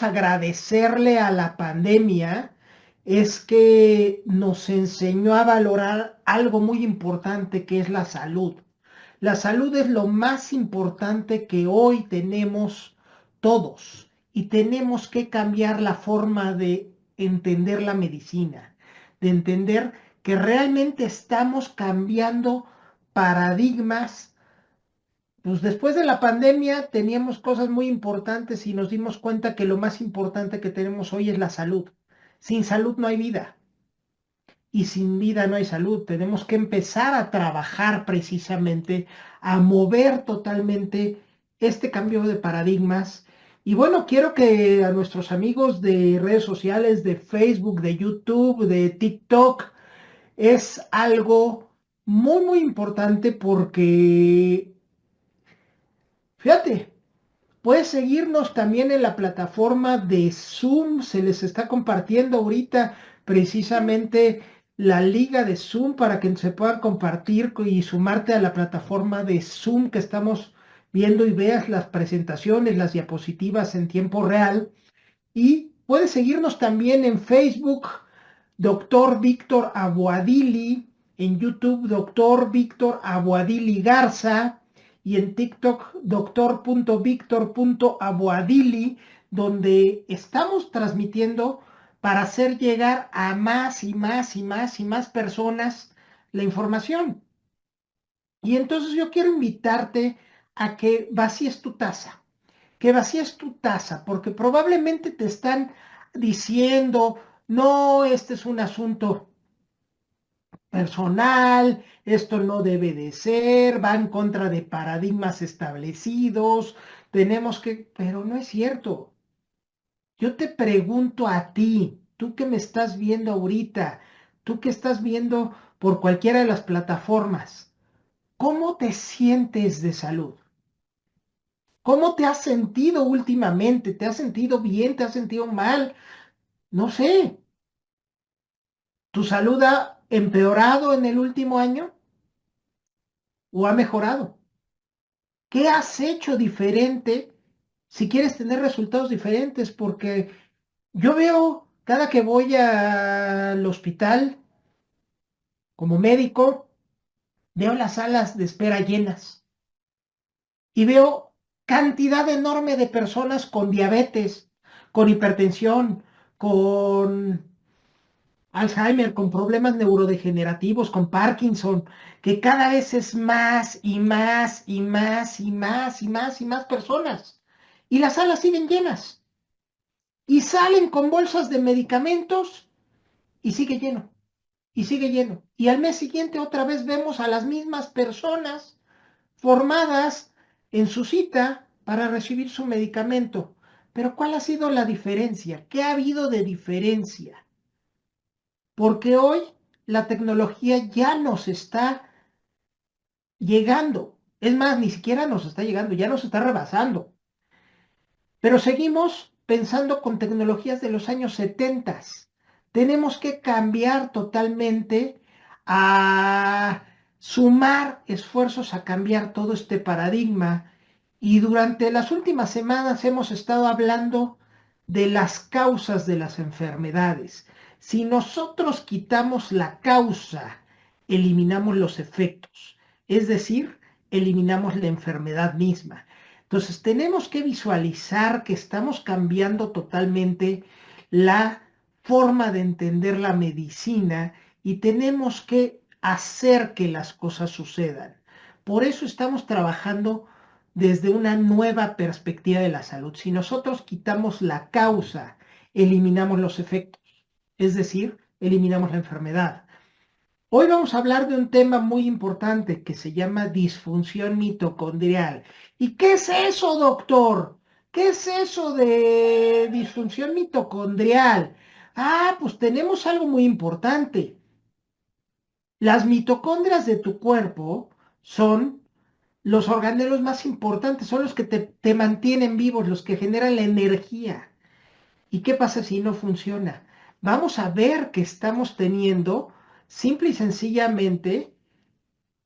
agradecerle a la pandemia es que nos enseñó a valorar algo muy importante que es la salud. La salud es lo más importante que hoy tenemos todos y tenemos que cambiar la forma de entender la medicina, de entender que realmente estamos cambiando paradigmas. Pues después de la pandemia teníamos cosas muy importantes y nos dimos cuenta que lo más importante que tenemos hoy es la salud. Sin salud no hay vida y sin vida no hay salud. Tenemos que empezar a trabajar precisamente, a mover totalmente este cambio de paradigmas. Y bueno, quiero que a nuestros amigos de redes sociales, de Facebook, de YouTube, de TikTok, es algo muy importante porque, fíjate, puedes seguirnos también en la plataforma de Zoom. Se les está compartiendo ahorita precisamente la liga de Zoom para que se puedan compartir y sumarte a la plataforma de Zoom que estamos viendo y veas las presentaciones, las diapositivas en tiempo real. Y puedes seguirnos también en Facebook, Doctor Víctor Abuadili, en YouTube, Doctor Víctor Abuadili Garza, y en TikTok, doctor.victor.abuadili, donde estamos transmitiendo para hacer llegar a más y más y más y más personas la información. Y entonces yo quiero invitarte a que vacíes tu taza, porque probablemente te están diciendo, no, este es un asunto personal, esto no debe de ser, va en contra de paradigmas establecidos, tenemos que, pero no es cierto. Yo te pregunto a ti, tú que me estás viendo ahorita, tú que estás viendo por cualquiera de las plataformas, ¿cómo te sientes de salud? ¿Cómo te has sentido últimamente? ¿Te has sentido bien? ¿Te has sentido mal? No sé. ¿Tu salud ha empeorado en el último año o ha mejorado? ¿Qué has hecho diferente si quieres tener resultados diferentes? Porque yo veo cada que voy al hospital como médico, veo las salas de espera llenas y veo cantidad enorme de personas con diabetes, con hipertensión, con Alzheimer, con problemas neurodegenerativos, con Parkinson, que cada vez es más y más y más y más y más y más personas. Y las salas siguen llenas. Y salen con bolsas de medicamentos y sigue lleno. Y sigue lleno. Y al mes siguiente otra vez vemos a las mismas personas formadas en su cita para recibir su medicamento. Pero ¿cuál ha sido la diferencia? ¿Qué ha habido de diferencia? Porque hoy la tecnología ya nos está llegando. Es más, ni siquiera nos está llegando, ya nos está rebasando. Pero seguimos pensando con tecnologías de los años 70. Tenemos que cambiar totalmente a sumar esfuerzos a cambiar todo este paradigma. Y durante las últimas semanas hemos estado hablando de las causas de las enfermedades. Si nosotros quitamos la causa, eliminamos los efectos, es decir, eliminamos la enfermedad misma. Entonces, tenemos que visualizar que estamos cambiando totalmente la forma de entender la medicina y tenemos que hacer que las cosas sucedan. Por eso estamos trabajando desde una nueva perspectiva de la salud. Si nosotros quitamos la causa, eliminamos los efectos, es decir, eliminamos la enfermedad. Hoy vamos a hablar de un tema muy importante que se llama disfunción mitocondrial. ¿Y qué es eso, doctor? ¿Qué es eso de disfunción mitocondrial? Ah, pues tenemos algo muy importante. Las mitocondrias de tu cuerpo son los organelos más importantes, son los que te mantienen vivos, los que generan la energía. ¿Y qué pasa si no funciona? Vamos a ver que estamos teniendo, simple y sencillamente,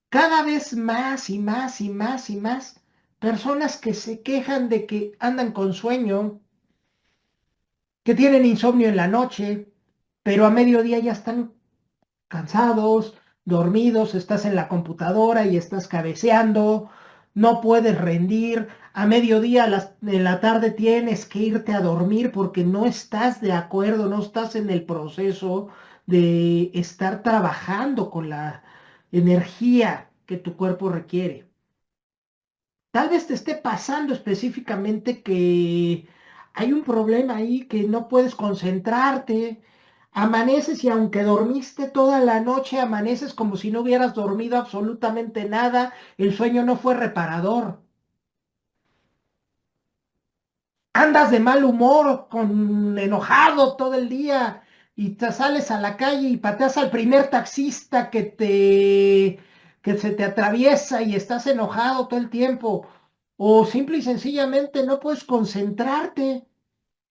cada vez más y más y más y más personas que se quejan de que andan con sueño, que tienen insomnio en la noche, pero a mediodía ya están cansados, dormidos, estás en la computadora y estás cabeceando, no puedes rendir. A mediodía, en la tarde tienes que irte a dormir porque no estás de acuerdo, no estás en el proceso de estar trabajando con la energía que tu cuerpo requiere. Tal vez te esté pasando específicamente que hay un problema ahí que no puedes concentrarte. Amaneces y aunque dormiste toda la noche, amaneces como si no hubieras dormido absolutamente nada. El sueño no fue reparador. Andas de mal humor, enojado todo el día y te sales a la calle y pateas al primer taxista que se te atraviesa y estás enojado todo el tiempo. O simple y sencillamente no puedes concentrarte.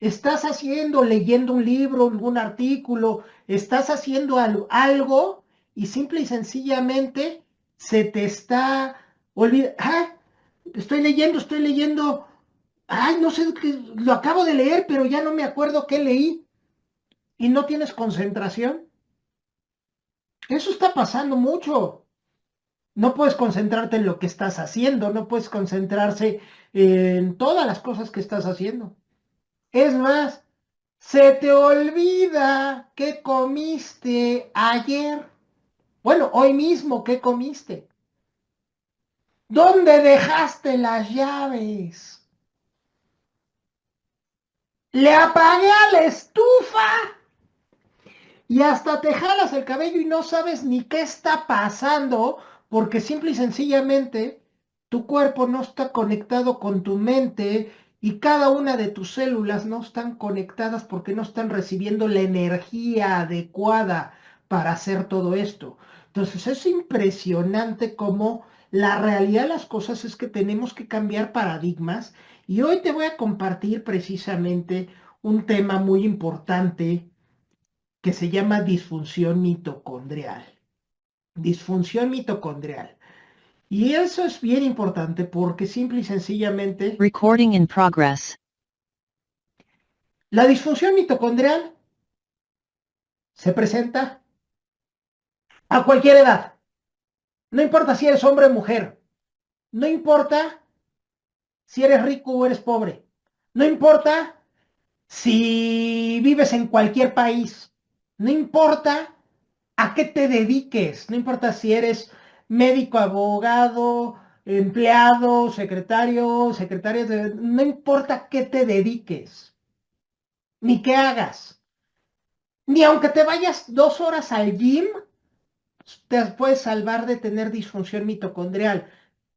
Estás haciendo, leyendo un libro, un artículo, estás haciendo algo y simple y sencillamente se te está olvidando. Ah, estoy leyendo. Ay, no sé, lo acabo de leer, pero ya no me acuerdo qué leí y no tienes concentración. Eso está pasando mucho. No puedes concentrarte en lo que estás haciendo, no puedes concentrarse en todas las cosas que estás haciendo. Es más, se te olvida qué comiste ayer. Bueno, hoy mismo, ¿qué comiste? ¿Dónde dejaste las llaves? Le apagué a la estufa y hasta te jalas el cabello y no sabes ni qué está pasando porque simple y sencillamente tu cuerpo no está conectado con tu mente y cada una de tus células no están conectadas porque no están recibiendo la energía adecuada para hacer todo esto. Entonces es impresionante cómo la realidad de las cosas es que tenemos que cambiar paradigmas y hoy te voy a compartir precisamente un tema muy importante que se llama disfunción mitocondrial. Disfunción mitocondrial. Y eso es bien importante porque simple y sencillamente Recording in progress. la disfunción mitocondrial se presenta a cualquier edad. No importa si eres hombre o mujer. No importa si eres rico o eres pobre. No importa si vives en cualquier país. No importa a qué te dediques, no importa si eres médico, abogado, empleado, secretario, no importa qué te dediques, ni qué hagas, ni aunque te vayas 2 horas al gym, te puedes salvar de tener disfunción mitocondrial.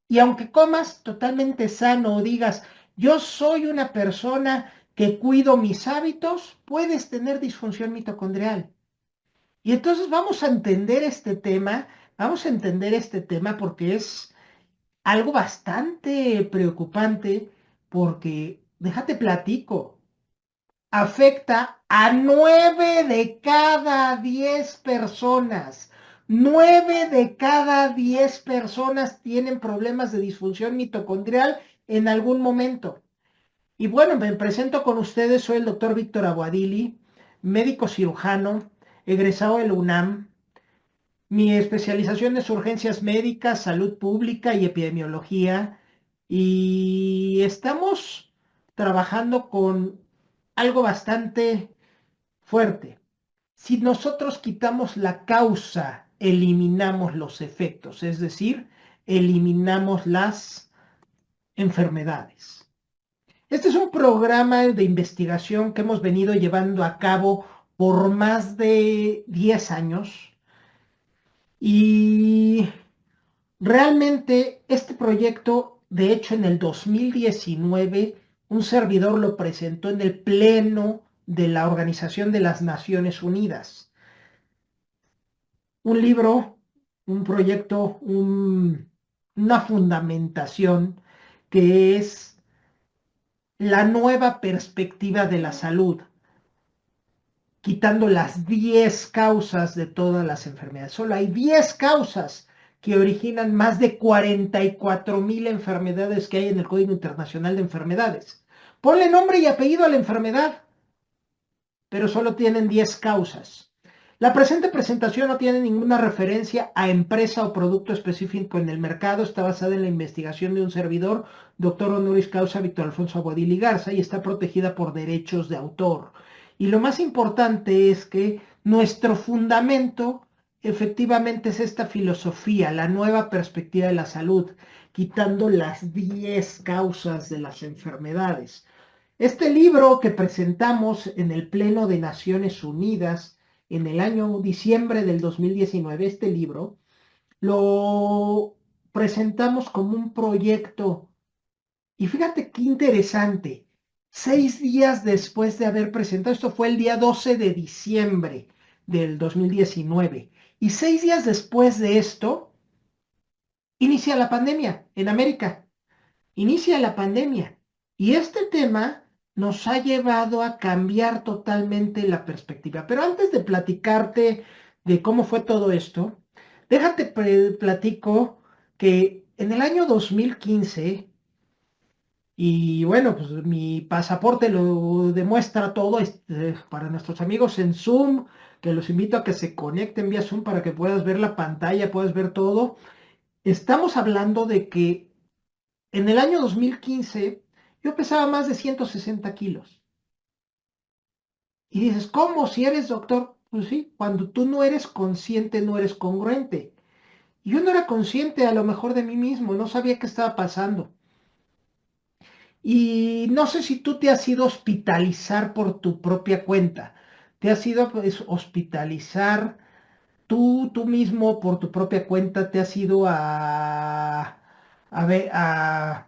Y aunque comas totalmente sano o digas, yo soy una persona que cuido mis hábitos, puedes tener disfunción mitocondrial. Y entonces vamos a entender este tema porque es algo bastante preocupante, porque, déjate platico, afecta a 9 de cada 10 personas. 9 de cada 10 personas tienen problemas de disfunción mitocondrial en algún momento. Y bueno, me presento con ustedes, soy el doctor Víctor Aguadili, médico cirujano, egresado de la UNAM. Mi especialización es urgencias médicas, salud pública y epidemiología. Y estamos trabajando con algo bastante fuerte. Si nosotros quitamos la causa, eliminamos los efectos, es decir, eliminamos las enfermedades. Este es un programa de investigación que hemos venido llevando a cabo por más de 10 años y realmente este proyecto, de hecho en el 2019, un servidor lo presentó en el Pleno de la Organización de las Naciones Unidas. Un libro, un proyecto, una fundamentación que es la nueva perspectiva de la salud, quitando las 10 causas de todas las enfermedades. Solo hay 10 causas que originan más de 44,000 enfermedades que hay en el Código Internacional de Enfermedades. Ponle nombre y apellido a la enfermedad pero solo tienen 10 causas. La presente presentación no tiene ninguna referencia a empresa o producto específico en el mercado. Está basada en la investigación de un servidor, doctor honoris causa Víctor Alfonso Aguadil y Garza, y está protegida por derechos de autor. Y lo más importante es que nuestro fundamento efectivamente es esta filosofía, la nueva perspectiva de la salud, quitando las 10 causas de las enfermedades. Este libro que presentamos en el Pleno de Naciones Unidas en el año diciembre del 2019, este libro lo presentamos como un proyecto. Y fíjate qué interesante. 6 días después de haber presentado, esto fue el día 12 de diciembre del 2019, y 6 días después de esto, inicia la pandemia en América. Inicia la pandemia. Y este tema nos ha llevado a cambiar totalmente la perspectiva. Pero antes de platicarte de cómo fue todo esto, déjate platico que en el año 2015, y bueno, pues mi pasaporte lo demuestra todo, para nuestros amigos en Zoom, que los invito a que se conecten vía Zoom para que puedas ver la pantalla, puedas ver todo. Estamos hablando de que en el año 2015 yo pesaba más de 160 kilos. Y dices, ¿cómo? Si eres doctor. Pues sí, cuando tú no eres consciente, no eres congruente. Y yo no era consciente a lo mejor de mí mismo, no sabía qué estaba pasando. Y no sé si tú te has ido a hospitalizar por tu propia cuenta. Te has ido pues, hospitalizar tú mismo por tu propia cuenta, te has ido a ver, a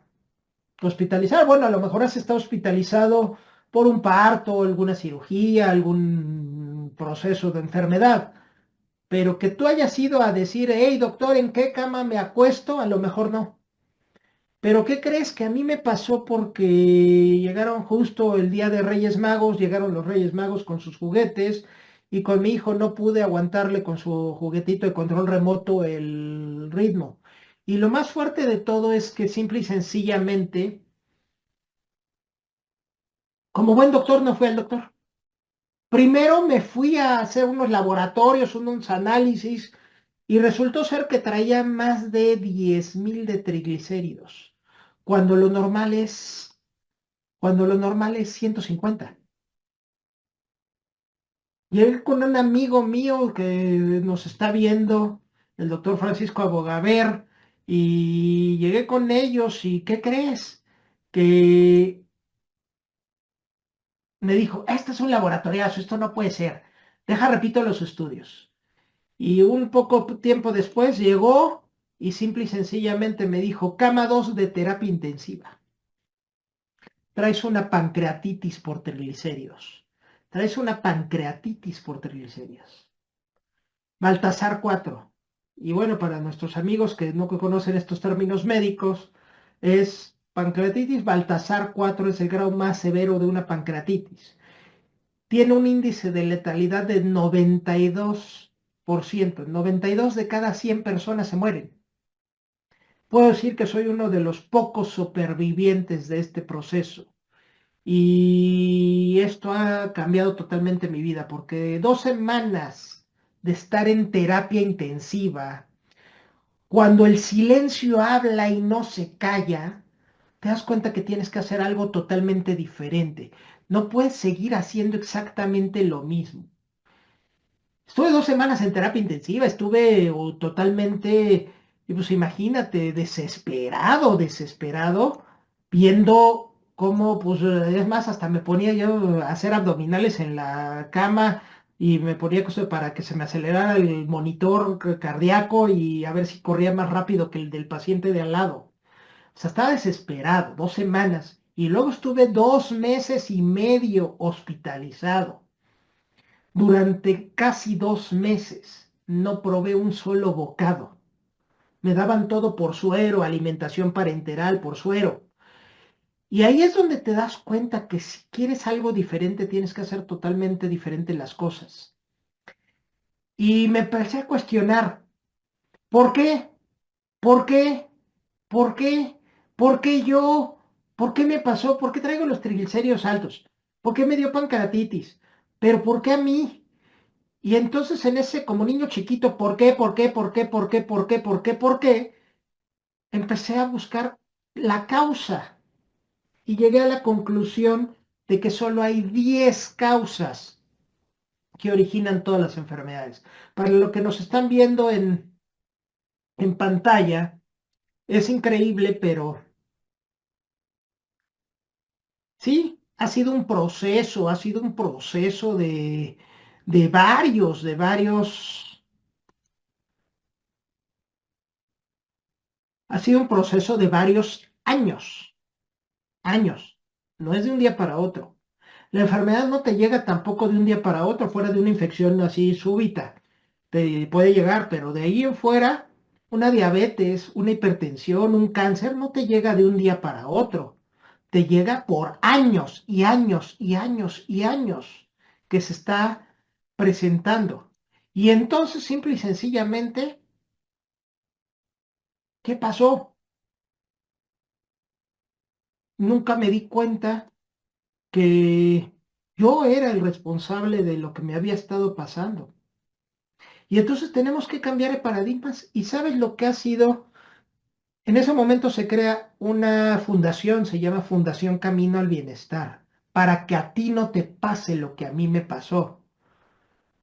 hospitalizar. Bueno, a lo mejor has estado hospitalizado por un parto, alguna cirugía, algún proceso de enfermedad, pero que tú hayas ido a decir, hey doctor, ¿en qué cama me acuesto? A lo mejor no. Pero ¿qué crees? Que a mí me pasó porque llegaron justo el día de Reyes Magos, llegaron los Reyes Magos con sus juguetes y con mi hijo no pude aguantarle con su juguetito de control remoto el ritmo. Y lo más fuerte de todo es que simple y sencillamente, como buen doctor, no fui al doctor. Primero me fui a hacer unos laboratorios, unos análisis, y resultó ser que traía más de 10,000 de triglicéridos, cuando lo normal es, cuando lo normal es 150. Llegué con un amigo mío que nos está viendo, el doctor Francisco Abogaver, y llegué con ellos y ¿qué crees? Que me dijo, este es un laboratoriazo, esto no puede ser. Deja, repito los estudios. Y un poco tiempo después llegó y simple y sencillamente me dijo, cama 2 de terapia intensiva. Traes una pancreatitis por triglicéridos. Traes una pancreatitis por triglicéridos. Baltasar 4. Y bueno, para nuestros amigos que no conocen estos términos médicos, es pancreatitis Baltasar 4, es el grado más severo de una pancreatitis. Tiene un índice de letalidad de 92%. 92 de cada 100 personas se mueren. Puedo decir que soy uno de los pocos supervivientes de este proceso. Y esto ha cambiado totalmente mi vida, porque 2 semanas de estar en terapia intensiva, cuando el silencio habla y no se calla, te das cuenta que tienes que hacer algo totalmente diferente. No puedes seguir haciendo exactamente lo mismo. Estuve 2 semanas en terapia intensiva, estuve totalmente, y pues imagínate, desesperado, desesperado, viendo cómo, pues es más, hasta me ponía yo a hacer abdominales en la cama y me ponía cosas para que se me acelerara el monitor cardíaco y a ver si corría más rápido que el del paciente de al lado. O sea, estaba desesperado, 2 semanas, y luego estuve 2 meses y medio hospitalizado. Durante casi 2 meses no probé un solo bocado. Me daban todo por suero, alimentación parenteral por suero. Y ahí es donde te das cuenta que si quieres algo diferente, tienes que hacer totalmente diferente las cosas. Y me empecé a cuestionar, ¿por qué? ¿Por qué? ¿Por qué? ¿Por qué yo? ¿Por qué me pasó? ¿Por qué traigo los triglicéridos altos? ¿Por qué me dio pancreatitis? pero ¿por qué a mí? Y entonces en ese, como niño chiquito, ¿por qué, por qué, por qué, por qué, por qué, por qué, por qué? Empecé a buscar la causa y llegué a la conclusión de que solo hay 10 causas que originan todas las enfermedades. Para lo que nos están viendo en pantalla, es increíble, pero sí, ha sido un proceso de varios, ha sido un proceso de varios años, años. No es de un día para otro. La enfermedad no te llega tampoco de un día para otro, fuera de una infección así súbita. Te puede llegar, pero de ahí en fuera, una diabetes, una hipertensión, un cáncer no te llega de un día para otro. Te llega por años y años y años y años que se está presentando. Y entonces, simple y sencillamente, ¿qué pasó? Nunca me di cuenta que yo era el responsable de lo que me había estado pasando. Y entonces tenemos que cambiar de paradigmas. ¿Y sabes lo que ha sido? En ese momento se crea una fundación, se llama Fundación Camino al Bienestar, para que a ti no te pase lo que a mí me pasó.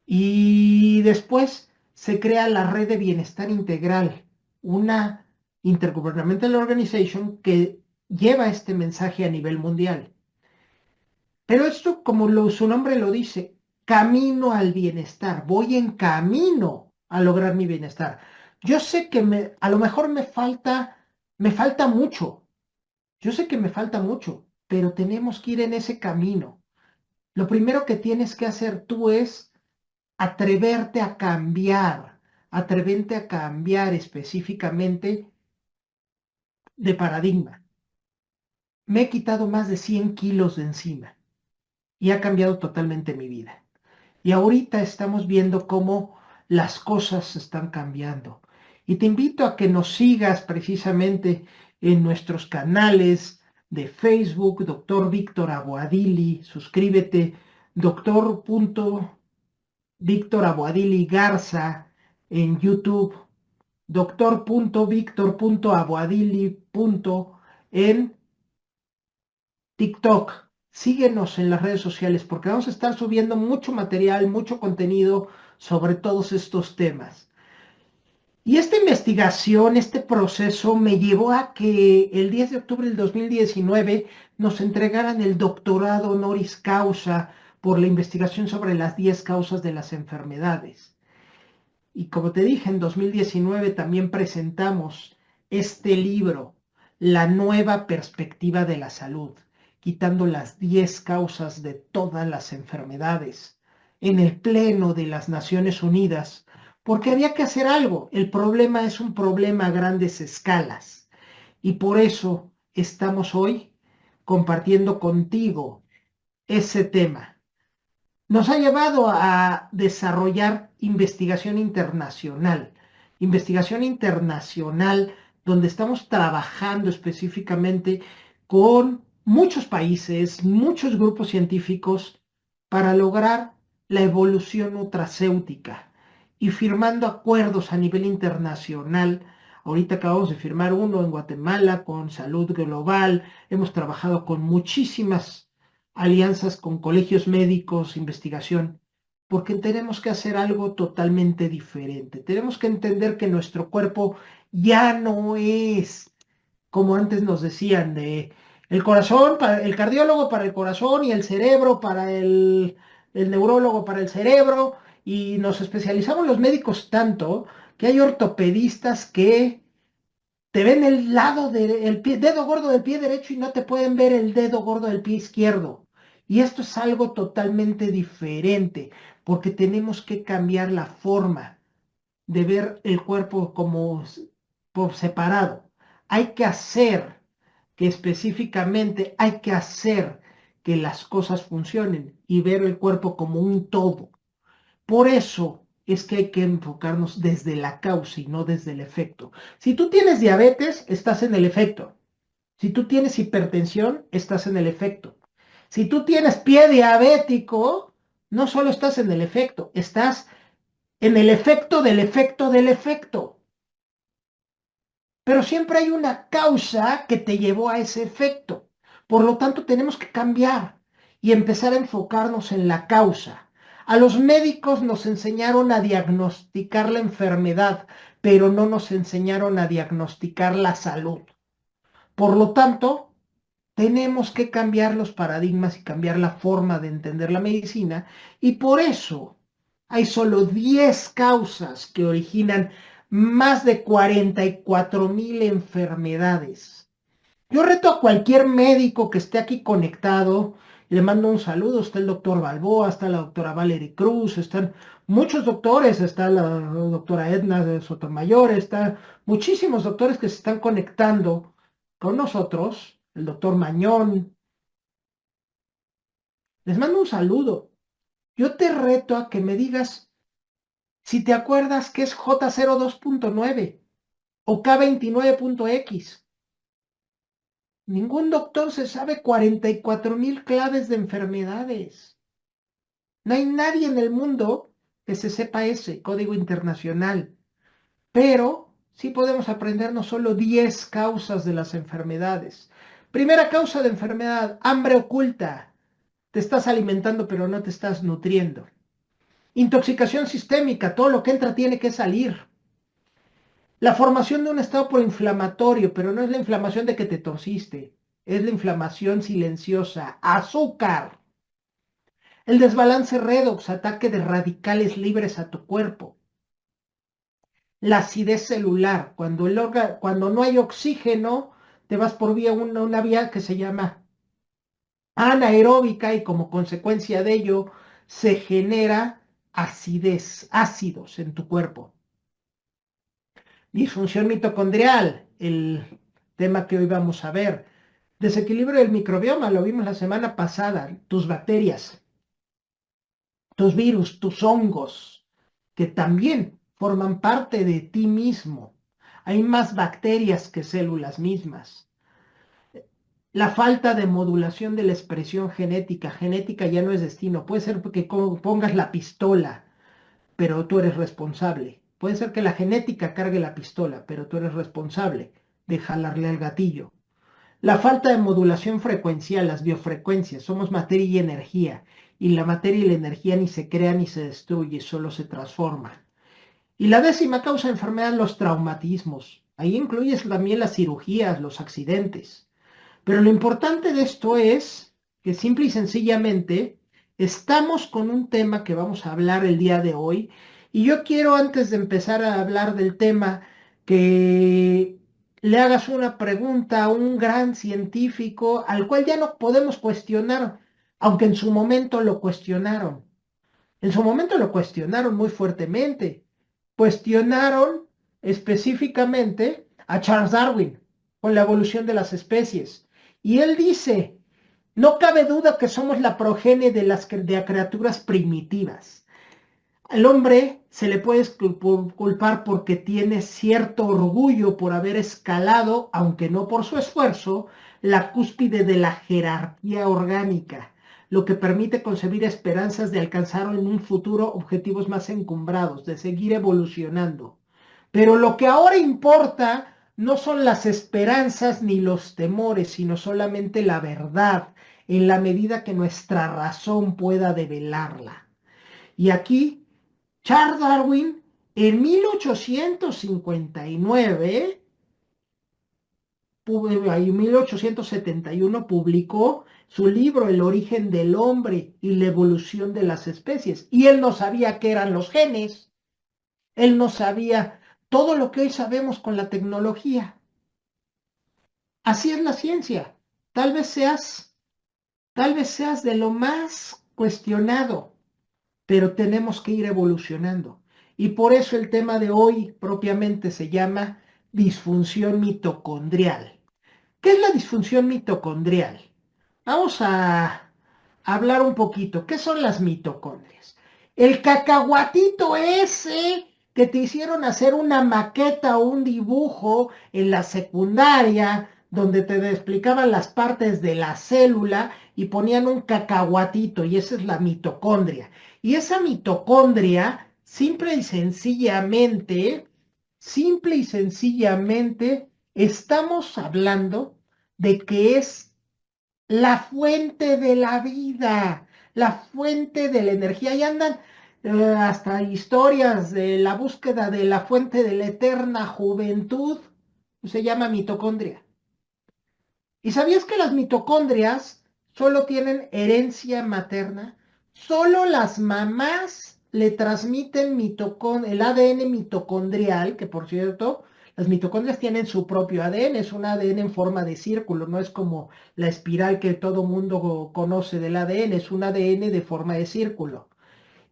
Y después se crea la Red de Bienestar Integral, una intergovernmental organization que lleva este mensaje a nivel mundial. Pero esto, como su nombre lo dice, camino al bienestar, voy en camino a lograr mi bienestar. Yo sé que a lo mejor me falta mucho, yo sé que me falta mucho, pero tenemos que ir en ese camino. Lo primero que tienes que hacer tú es atreverte a cambiar específicamente de paradigma. Me he quitado más de 100 kilos de encima y ha cambiado totalmente mi vida. Y ahorita estamos viendo cómo las cosas están cambiando. Y te invito a que nos sigas precisamente en nuestros canales de Facebook, Doctor Víctor Aguadili, suscríbete, Doctor Aguadili Garza en YouTube, Doctor.Víctor.Aguadili en TikTok. Síguenos en las redes sociales porque vamos a estar subiendo mucho material, mucho contenido sobre todos estos temas. Y esta investigación, este proceso me llevó a que el 10 de octubre del 2019 nos entregaran el doctorado honoris causa por la investigación sobre las 10 causas de las enfermedades. Y como te dije, en 2019 también presentamos este libro, La nueva perspectiva de la salud, quitando las 10 causas de todas las enfermedades, en el Pleno de las Naciones Unidas, porque había que hacer algo. El problema es un problema a grandes escalas. Y por eso estamos hoy compartiendo contigo ese tema. Nos ha llevado a desarrollar investigación internacional donde estamos trabajando específicamente con muchos países, muchos grupos científicos para lograr la evolución nutracéutica y firmando acuerdos a nivel internacional. Ahorita acabamos de firmar uno en Guatemala con Salud Global. Hemos trabajado con muchísimas alianzas con colegios médicos, investigación, porque tenemos que hacer algo totalmente diferente. Tenemos que entender que nuestro cuerpo ya no es como antes nos decían, de el corazón, el cardiólogo para el corazón y el cerebro para el neurólogo para el cerebro, y nos especializamos los médicos tanto que hay ortopedistas que te ven el lado del dedo gordo del pie derecho y no te pueden ver el dedo gordo del pie izquierdo. Y esto es algo totalmente diferente, porque tenemos que cambiar la forma de ver el cuerpo como por separado. Hay que hacer que específicamente hay que hacer que las cosas funcionen y ver el cuerpo como un todo. Por eso es que hay que enfocarnos desde la causa y no desde el efecto. Si tú tienes diabetes, estás en el efecto. Si tú tienes hipertensión, estás en el efecto. Si tú tienes pie diabético, No solo estás en el efecto, estás en el efecto del efecto del efecto. Pero siempre hay una causa que te llevó a ese efecto. Por lo tanto, tenemos que cambiar y empezar a enfocarnos en la causa. A los médicos nos enseñaron a diagnosticar la enfermedad, pero no nos enseñaron a diagnosticar la salud. Por lo tanto, tenemos que cambiar los paradigmas y cambiar la forma de entender la medicina, y por eso hay solo 10 causas que originan más de 44,000 enfermedades. Yo reto a cualquier médico que esté aquí conectado, y le mando un saludo. Está el doctor Balboa, está la doctora Valerie Cruz, están muchos doctores, está la doctora Edna de Sotomayor, están muchísimos doctores que se están conectando con nosotros, el doctor Mañón. Les mando un saludo. Yo te reto a que me digas si te acuerdas que es J02.9 o K29.x. Ningún doctor se sabe 44,000 claves de enfermedades. No hay nadie en el mundo que se sepa ese código internacional, pero sí podemos aprendernos solo 10 causas de las enfermedades. Primera causa de enfermedad: hambre oculta. Te estás alimentando pero no te estás nutriendo. Intoxicación sistémica: todo lo que entra tiene que salir. La formación de un estado proinflamatorio, pero no es la inflamación de que te tosiste, es la inflamación silenciosa. Azúcar. El desbalance redox: ataque de radicales libres a tu cuerpo. La acidez celular: cuando no hay oxígeno, te vas por una vía que se llama anaeróbica, y como consecuencia de ello se genera acidez, ácidos en tu cuerpo. Disfunción mitocondrial, el tema que hoy vamos a ver. Desequilibrio del microbioma, lo vimos la semana pasada. Tus bacterias, tus virus, tus hongos, que también forman parte de ti mismo. Hay más bacterias que células mismas. La falta de modulación de la expresión genética. Genética ya no es destino. Puede ser que pongas la pistola, pero tú eres responsable. Puede ser que la genética cargue la pistola, pero tú eres responsable de jalarle al gatillo. La falta de modulación frecuencial, las biofrecuencias. Somos materia y energía, y la materia y la energía ni se crea ni se destruye, solo se transforma. Y la 10ª causa de enfermedad: los traumatismos. Ahí incluyes también las cirugías, los accidentes. Pero lo importante de esto es que simple y sencillamente estamos con un tema que vamos a hablar el día de hoy. Y yo quiero, antes de empezar a hablar del tema, que le hagas una pregunta a un gran científico al cual ya no podemos cuestionar, aunque en su momento lo cuestionaron. En su momento lo cuestionaron muy fuertemente. Cuestionaron específicamente a Charles Darwin con la evolución de las especies. Y él dice: no cabe duda que somos la progenie de criaturas primitivas. Al hombre se le puede culpar porque tiene cierto orgullo por haber escalado, aunque no por su esfuerzo, la cúspide de la jerarquía orgánica, lo que permite concebir esperanzas de alcanzar en un futuro objetivos más encumbrados, de seguir evolucionando. Pero lo que ahora importa no son las esperanzas ni los temores, sino solamente la verdad, en la medida que nuestra razón pueda develarla. Y aquí Charles Darwin, en 1859, en 1871, publicó su libro El origen del hombre y la evolución de las especies. Y él no sabía qué eran los genes. Él no sabía todo lo que hoy sabemos con la tecnología. Así es la ciencia. Tal vez seas, tal vez seas de lo más cuestionado, pero tenemos que ir evolucionando. Y por eso el tema de hoy propiamente se llama disfunción mitocondrial. ¿Qué es la disfunción mitocondrial? Vamos a hablar un poquito. ¿Qué son las mitocondrias? El cacahuatito ese que te hicieron hacer una maqueta o un dibujo en la secundaria donde te explicaban las partes de la célula y ponían un cacahuatito y esa es la mitocondria. Y esa mitocondria, simple y sencillamente, estamos hablando de que es la fuente de la vida, la fuente de la energía. Y andan hasta historias de la búsqueda de la fuente de la eterna juventud, se llama mitocondria. ¿Y sabías que las mitocondrias solo tienen herencia materna? Solo las mamás le transmiten el ADN mitocondrial, que por cierto, las mitocondrias tienen su propio ADN, es un ADN en forma de círculo, no es como la espiral que todo mundo conoce del ADN, es un ADN de forma de círculo.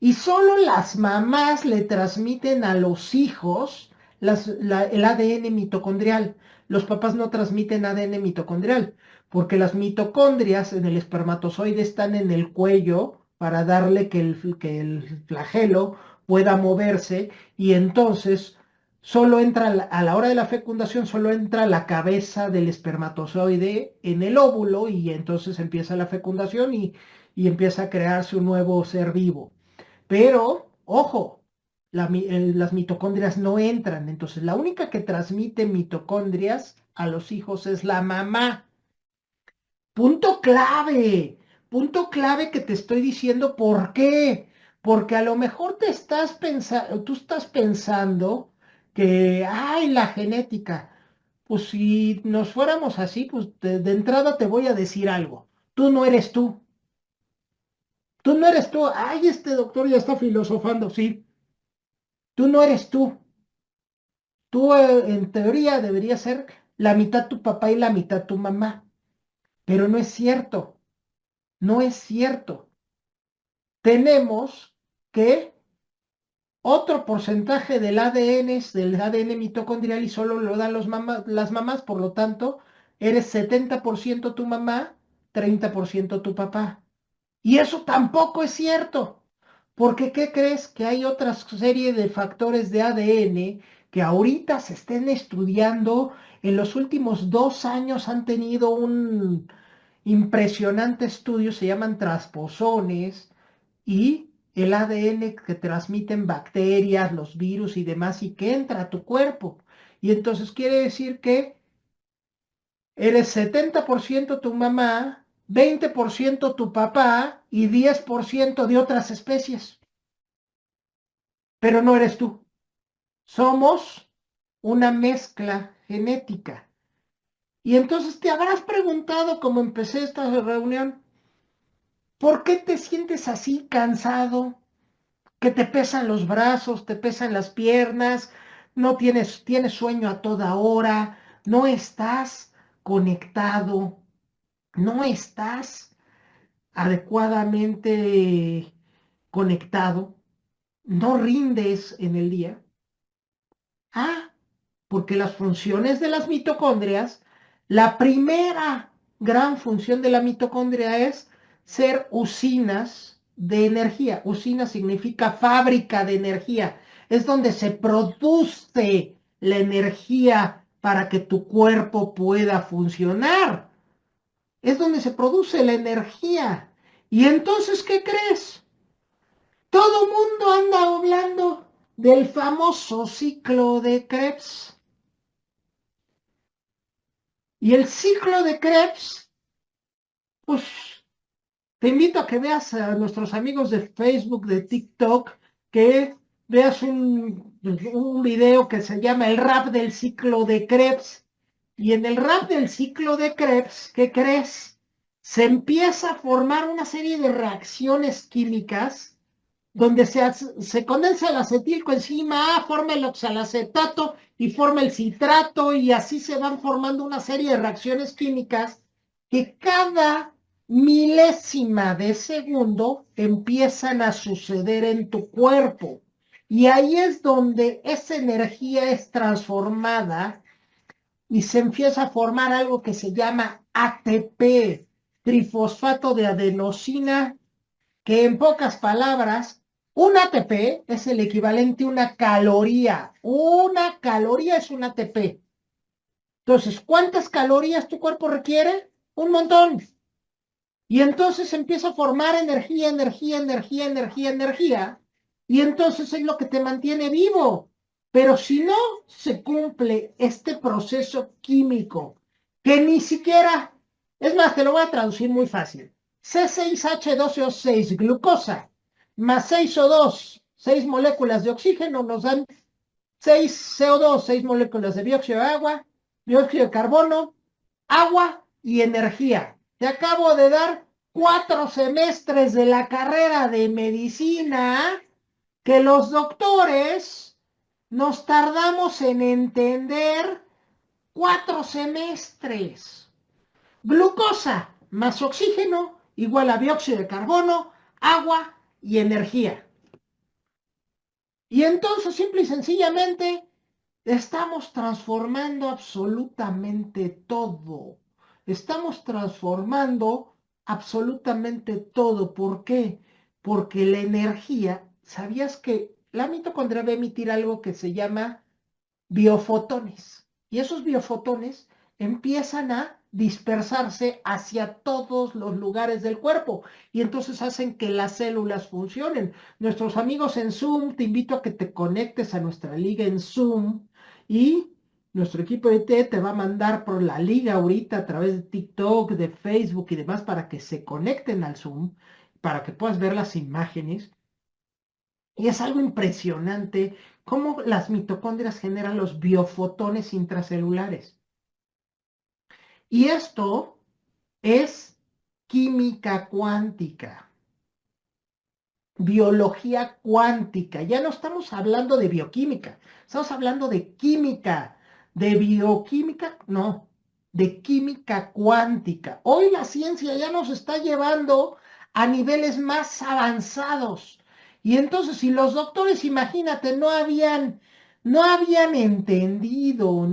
Y solo las mamás le transmiten a los hijos el ADN mitocondrial. Los papás no transmiten ADN mitocondrial, porque las mitocondrias en el espermatozoide están en el cuello para darle que el flagelo pueda moverse y entonces solo entra a la hora de la fecundación, solo entra la cabeza del espermatozoide en el óvulo y entonces empieza la fecundación y empieza a crearse un nuevo ser vivo. Pero, ojo, las mitocondrias no entran. Entonces, la única que transmite mitocondrias a los hijos es la mamá. Punto clave. Punto clave que te estoy diciendo por qué. Porque a lo mejor tú estás pensando que, ay, la genética. Pues si nos fuéramos así, pues de entrada te voy a decir algo. Tú no eres tú. Tú no eres tú. Ay, este doctor ya está filosofando, sí. Tú no eres tú. Tú en teoría deberías ser la mitad tu papá y la mitad tu mamá. Pero no es cierto. No es cierto. Tenemos que otro porcentaje del ADN es del ADN mitocondrial y solo lo dan las mamás. Por lo tanto, eres 70% tu mamá, 30% tu papá. Y eso tampoco es cierto, porque ¿qué crees? Que hay otra serie de factores de ADN que ahorita se estén estudiando. En los últimos 2 años han tenido un impresionante estudio, se llaman transposones, y el ADN que transmiten bacterias, los virus y demás, y que entra a tu cuerpo. Y entonces quiere decir que eres 70% tu mamá, 20% tu papá y 10% de otras especies. Pero no eres tú. Somos una mezcla genética. Y entonces te habrás preguntado, como empecé esta reunión, ¿por qué te sientes así cansado? Que te pesan los brazos, te pesan las piernas, no tienes sueño a toda hora, no estás conectado, no estás adecuadamente conectado, no rindes en el día. Ah, porque las funciones de las mitocondrias, la primera gran función de la mitocondria es ser usinas de energía. Usina significa fábrica de energía. Es donde se produce la energía para que tu cuerpo pueda funcionar. Es donde se produce la energía. Y entonces, ¿qué crees? Todo mundo anda hablando del famoso ciclo de Krebs. Y el ciclo de Krebs, pues te invito a que veas a nuestros amigos de Facebook, de TikTok, que veas un video que se llama El rap del ciclo de Krebs. Y en el rap del ciclo de Krebs, ¿qué crees? Se empieza a formar una serie de reacciones químicas donde se condensa el acetilcoenzima A, forma el oxalacetato y forma el citrato, y así se van formando una serie de reacciones químicas que cada milésima de segundo empiezan a suceder en tu cuerpo. Y ahí es donde esa energía es transformada y se empieza a formar algo que se llama ATP, trifosfato de adenosina, que en pocas palabras, un ATP es el equivalente a una caloría. Una caloría es un ATP. Entonces, ¿cuántas calorías tu cuerpo requiere? Un montón. Y entonces empieza a formar energía, energía, energía, energía, energía. Y entonces es lo que te mantiene vivo. Pero si no se cumple este proceso químico, que ni siquiera, es más, te lo voy a traducir muy fácil. C6H12O6, glucosa, más 6O2, 6 moléculas de oxígeno, nos dan 6 CO2, 6 moléculas de dióxido de agua, dióxido de carbono, agua y energía. Te acabo de dar 4 semestres de la carrera de medicina que los doctores nos tardamos en entender 4 semestres. Glucosa más oxígeno igual a dióxido de carbono, agua y energía. Y entonces, simple y sencillamente, estamos transformando absolutamente todo. Estamos transformando absolutamente todo. ¿Por qué? Porque la energía, ¿sabías que la mitocondria va a emitir algo que se llama biofotones? Y esos biofotones empiezan a dispersarse hacia todos los lugares del cuerpo y entonces hacen que las células funcionen. Nuestros amigos en Zoom, te invito a que te conectes a nuestra liga en Zoom y nuestro equipo de IT te va a mandar por la liga ahorita a través de TikTok, de Facebook y demás para que se conecten al Zoom, para que puedas ver las imágenes. Y es algo impresionante cómo las mitocondrias generan los biofotones intracelulares. Y esto es química cuántica, biología cuántica. Ya no estamos hablando de bioquímica, estamos hablando de química, de bioquímica, no, de química cuántica. Hoy la ciencia ya nos está llevando a niveles más avanzados. Y entonces, si los doctores, imagínate, no habían entendido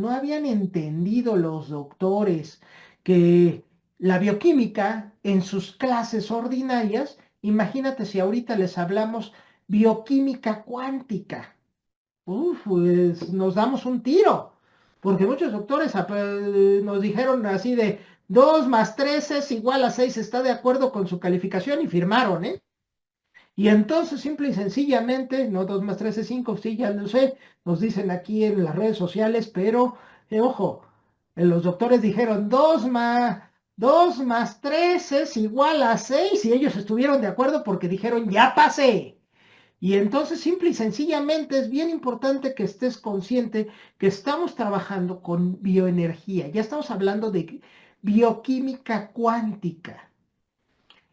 los doctores que la bioquímica en sus clases ordinarias. Imagínate si ahorita les hablamos bioquímica cuántica. Uf, pues nos damos un tiro, porque muchos doctores nos dijeron así de 2 más 3 es igual a 6, está de acuerdo con su calificación y firmaron, ¿eh? Y entonces, simple y sencillamente, no 2 más 3 es 5, sí, ya lo sé, nos dicen aquí en las redes sociales, pero, ojo, los doctores dijeron 2 más 3 es igual a 6 y ellos estuvieron de acuerdo porque dijeron, ya pasé. Y entonces, simple y sencillamente, es bien importante que estés consciente que estamos trabajando con bioenergía, ya estamos hablando de bioquímica cuántica.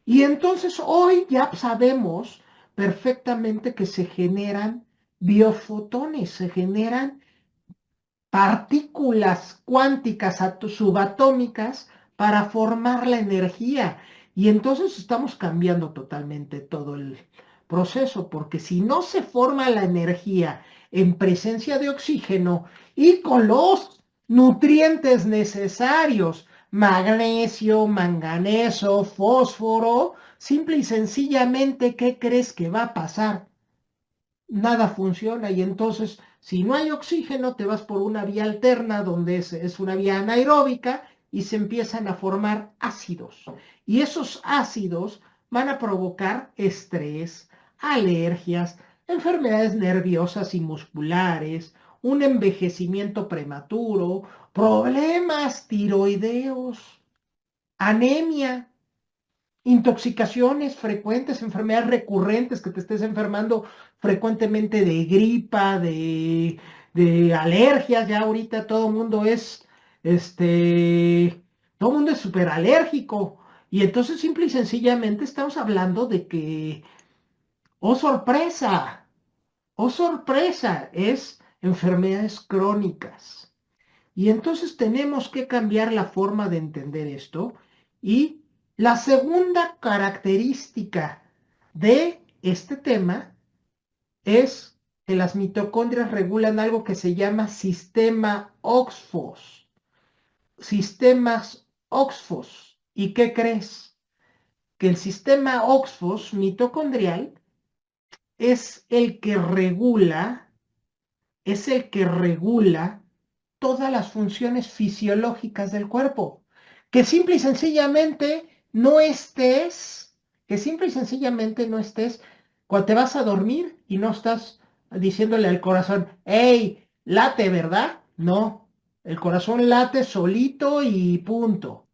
Y entonces hoy ya sabemos perfectamente que se generan biofotones, se generan partículas cuánticas subatómicas para formar la energía. Y entonces estamos cambiando totalmente todo el proceso, porque si no se forma la energía en presencia de oxígeno y con los nutrientes necesarios, magnesio, manganeso, fósforo, simple y sencillamente, ¿qué crees que va a pasar? Nada funciona y entonces si no hay oxígeno te vas por una vía alterna donde es una vía anaeróbica y se empiezan a formar ácidos y esos ácidos van a provocar estrés, alergias, enfermedades nerviosas y musculares, un envejecimiento prematuro, problemas tiroideos, anemia, intoxicaciones frecuentes, enfermedades recurrentes, que te estés enfermando frecuentemente de gripa, de alergias. Ya ahorita todo el mundo es súper alérgico. Y entonces simple y sencillamente estamos hablando de que, oh sorpresa, oh sorpresa, es enfermedades crónicas. Y entonces tenemos que cambiar la forma de entender esto. Y la segunda característica de este tema es que las mitocondrias regulan algo que se llama sistema OXPHOS. Sistemas OXPHOS. ¿Y qué crees? Que el sistema OXPHOS mitocondrial es el que regula todas las funciones fisiológicas del cuerpo. Que simple y sencillamente no estés, que simple y sencillamente no estés cuando te vas a dormir y no estás diciéndole al corazón, hey, late, ¿verdad? No, el corazón late solito y punto.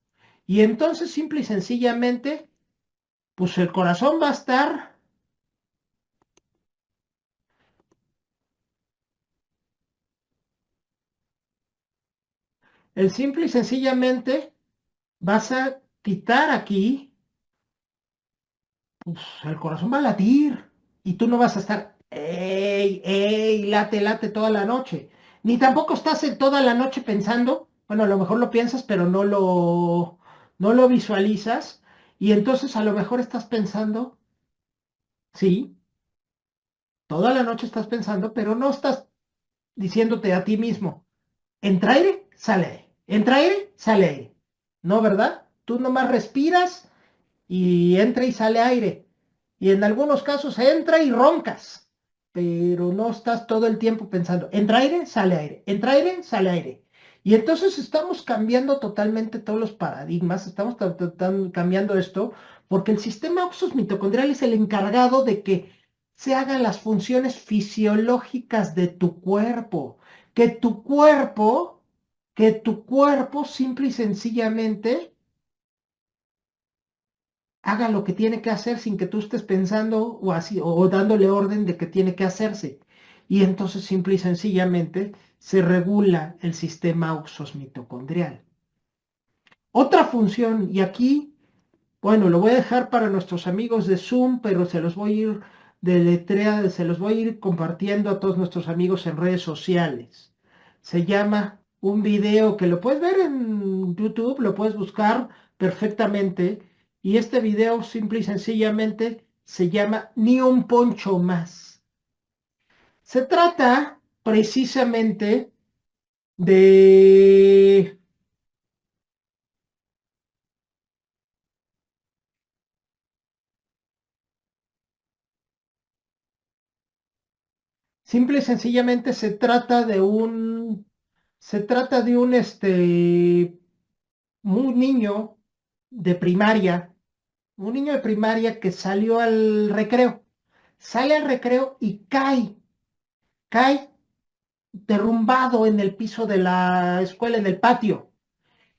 Y entonces simple y sencillamente, pues el corazón va a estar, el simple y sencillamente vas a quitar aquí, pues el corazón va a latir y tú no vas a estar, ey, ey, late, late toda la noche. Ni tampoco estás en toda la noche pensando, bueno, a lo mejor lo piensas, pero no lo visualizas. Y entonces a lo mejor estás pensando, sí, toda la noche estás pensando, pero no estás diciéndote a ti mismo, entra aire, sale aire, entra aire, sale aire. No, ¿verdad? Tú nomás respiras y entra y sale aire. Y en algunos casos entra y roncas, pero no estás todo el tiempo pensando, entra aire, sale aire, entra aire, sale aire. Y entonces estamos cambiando totalmente todos los paradigmas, estamos cambiando esto, porque el sistema oxus mitocondrial es el encargado de que se hagan las funciones fisiológicas de tu cuerpo, que tu cuerpo, que tu cuerpo simple y sencillamente haga lo que tiene que hacer sin que tú estés pensando o así, o dándole orden de que tiene que hacerse. Y entonces simple y sencillamente se regula el sistema oxos mitocondrial. Otra función, y aquí, bueno, lo voy a dejar para nuestros amigos de Zoom, pero se los voy a ir se los voy a ir compartiendo a todos nuestros amigos en redes sociales. Se llama un video que lo puedes ver en YouTube, lo puedes buscar perfectamente. Y este video simple y sencillamente se llama Ni un poncho más. Se trata precisamente de simple y sencillamente se trata de un niño de primaria, un niño de primaria que sale al recreo y cae derrumbado en el piso de la escuela, en el patio.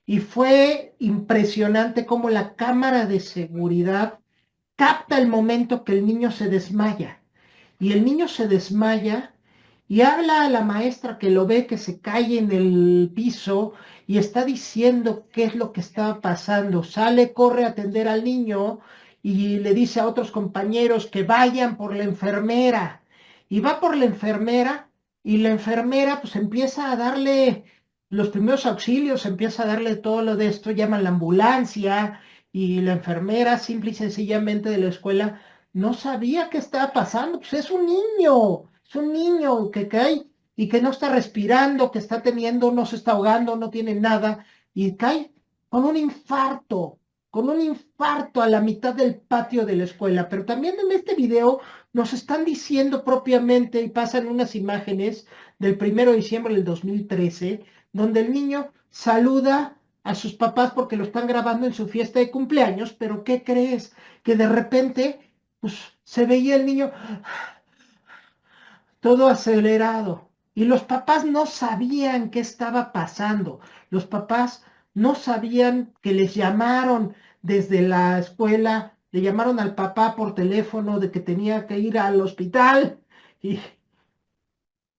Y fue impresionante cómo la cámara de seguridad capta el momento que el niño se desmaya. Y el niño se desmaya y habla a la maestra que lo ve que se cae en el piso y está diciendo qué es lo que está pasando. Sale, corre a atender al niño y le dice a otros compañeros que vayan por la enfermera. Y va por la enfermera y la enfermera pues empieza a darle los primeros auxilios, empieza a darle todo lo de esto, llaman la ambulancia y la enfermera simple y sencillamente de la escuela no sabía qué estaba pasando, pues es un niño que cae y que no está respirando, que está teniendo, no se está ahogando, no tiene nada, y cae con un infarto, con un infarto a la mitad del patio de la escuela. Pero también en este video nos están diciendo propiamente, y pasan unas imágenes del 1 de diciembre del 2013, donde el niño saluda a sus papás porque lo están grabando en su fiesta de cumpleaños, pero ¿qué crees? Que de repente pues se veía el niño todo acelerado y los papás no sabían qué estaba pasando. Los papás no sabían que les llamaron desde la escuela, le llamaron al papá por teléfono de que tenía que ir al hospital y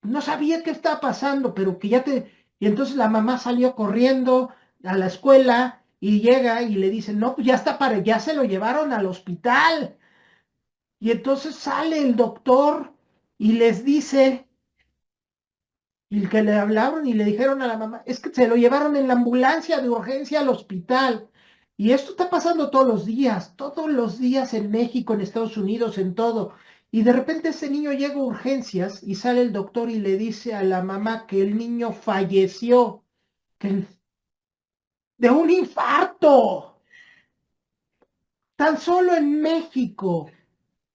no sabía qué estaba pasando, pero que ya te... Y entonces la mamá salió corriendo a la escuela y llega y le dice, no, pues ya está ya se lo llevaron al hospital. Y entonces sale el doctor y les dice, y que le hablaron y le dijeron a la mamá, es que se lo llevaron en la ambulancia de urgencia al hospital. Y esto está pasando todos los días en México, en Estados Unidos, en todo. Y de repente ese niño llega a urgencias y sale el doctor y le dice a la mamá que el niño falleció que, de un infarto. Tan solo en México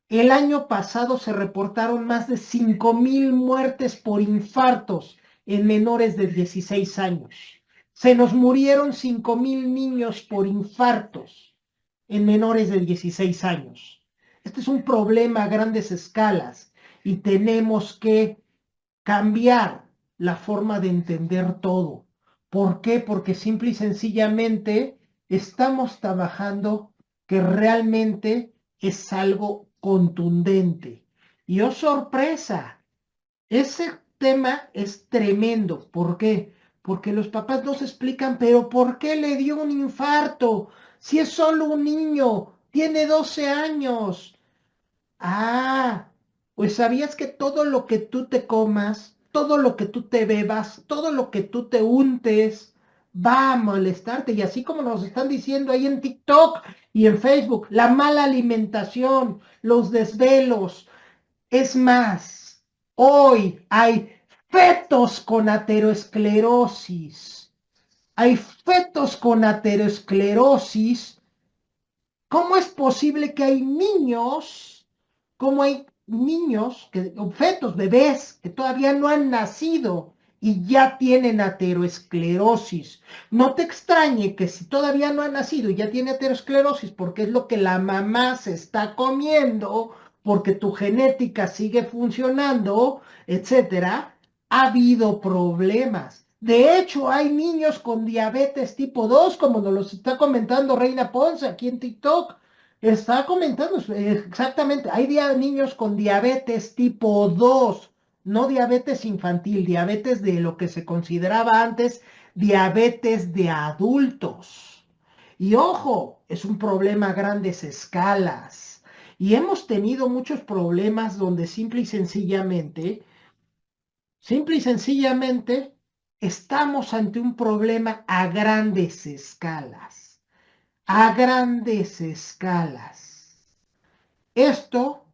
el año pasado se reportaron más de 5,000 muertes por infartos en menores de 16 años. Se nos murieron 5,000 niños por infartos en menores de 16 años. Este es un problema a grandes escalas y tenemos que cambiar la forma de entender todo. ¿Por qué? Porque simple y sencillamente estamos trabajando que realmente es algo contundente. Y oh sorpresa, ese tema es tremendo. ¿Por qué? Porque los papás no se explican, pero ¿por qué le dio un infarto? Si es solo un niño, tiene 12 años. Ah, pues sabías que todo lo que tú te comas, todo lo que tú te bebas, todo lo que tú te untes, va a molestarte. Y así como nos están diciendo ahí en TikTok y en Facebook, la mala alimentación, los desvelos. Es más, hoy hay fetos con aterosclerosis. Hay fetos con aterosclerosis. ¿Cómo es posible que hay niños, cómo hay niños, fetos, bebés, que todavía no han nacido y ya tienen aterosclerosis? No te extrañe que si todavía no ha nacido y ya tiene aterosclerosis, porque es lo que la mamá se está comiendo, porque tu genética sigue funcionando, etcétera, ha habido problemas. De hecho, hay niños con diabetes tipo 2, como nos lo está comentando Reina Ponce aquí en TikTok. Está comentando exactamente, hay niños con diabetes tipo 2, no diabetes infantil, diabetes de lo que se consideraba antes diabetes de adultos. Y ojo, es un problema a grandes escalas. Y hemos tenido muchos problemas donde simple y sencillamente, estamos ante un problema a grandes escalas. A grandes escalas. Esto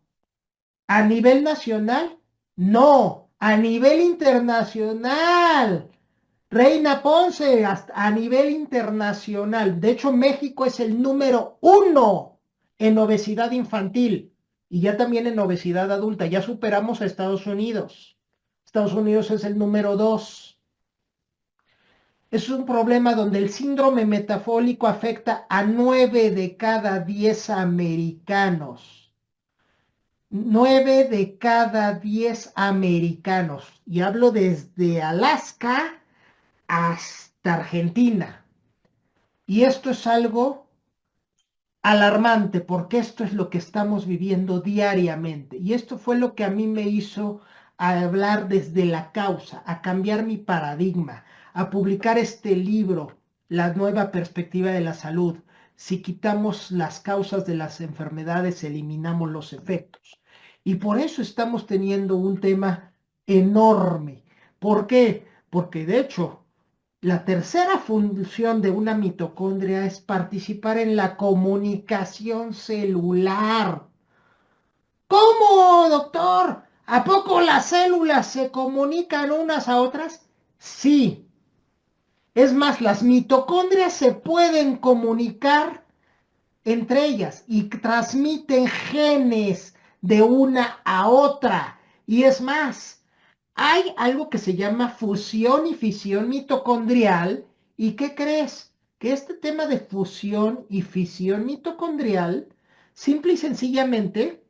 a nivel nacional, no, a nivel internacional. Reina Ponce, hasta a nivel internacional. De hecho, México es el número 1 en obesidad infantil y ya también en obesidad adulta. Ya superamos a Estados Unidos. Estados Unidos es el número 2. Es un problema donde el síndrome metabólico afecta a 9 de cada 10 americanos. 9 de cada 10 americanos. Y hablo desde Alaska hasta Argentina. Y esto es algo alarmante porque esto es lo que estamos viviendo diariamente. Y esto fue lo que a mí me hizo hablar desde la causa, a cambiar mi paradigma, a publicar este libro, La nueva perspectiva de la salud. Si quitamos las causas de las enfermedades, eliminamos los efectos. Y por eso estamos teniendo un tema enorme. ¿Por qué? Porque de hecho, la tercera función de una mitocondria es participar en la comunicación celular. ¿Cómo, doctor? ¿A poco las células se comunican unas a otras? Sí. Es más, las mitocondrias se pueden comunicar entre ellas y transmiten genes de una a otra. Y es más, hay algo que se llama fusión y fisión mitocondrial. ¿Y qué crees? Que este tema de fusión y fisión mitocondrial, simple y sencillamente,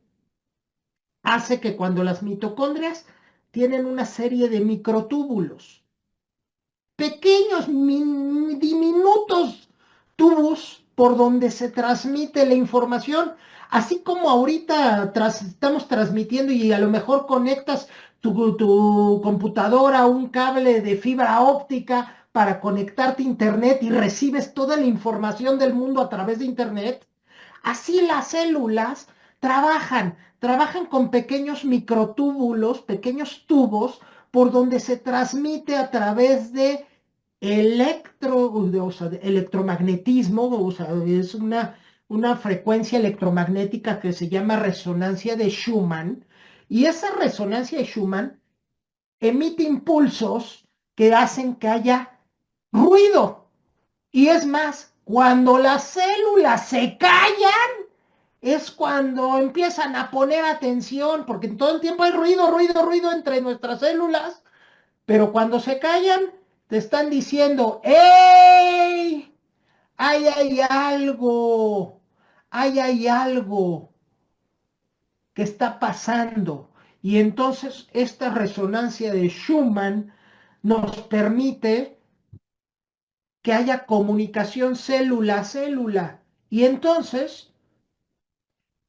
hace que cuando las mitocondrias tienen una serie de microtúbulos, pequeños, diminutos tubos por donde se transmite la información, así como ahorita estamos transmitiendo y a lo mejor conectas tu computadora a un cable de fibra óptica para conectarte a internet y recibes toda la información del mundo a través de internet. Así las células trabajan con pequeños microtúbulos, pequeños tubos por donde se transmite a través de de electromagnetismo, o sea, es una frecuencia electromagnética que se llama resonancia de Schumann, y esa resonancia de Schumann emite impulsos que hacen que haya ruido. Y es más, cuando las células se callan, es cuando empiezan a poner atención, porque todo el tiempo hay ruido, ruido, ruido entre nuestras células, Pero cuando se callan, te están diciendo, ¡Ey! ¡Ahí hay algo! ¡Ahí hay algo que está pasando! Y entonces esta resonancia de Schumann nos permite que haya comunicación célula a célula. Y entonces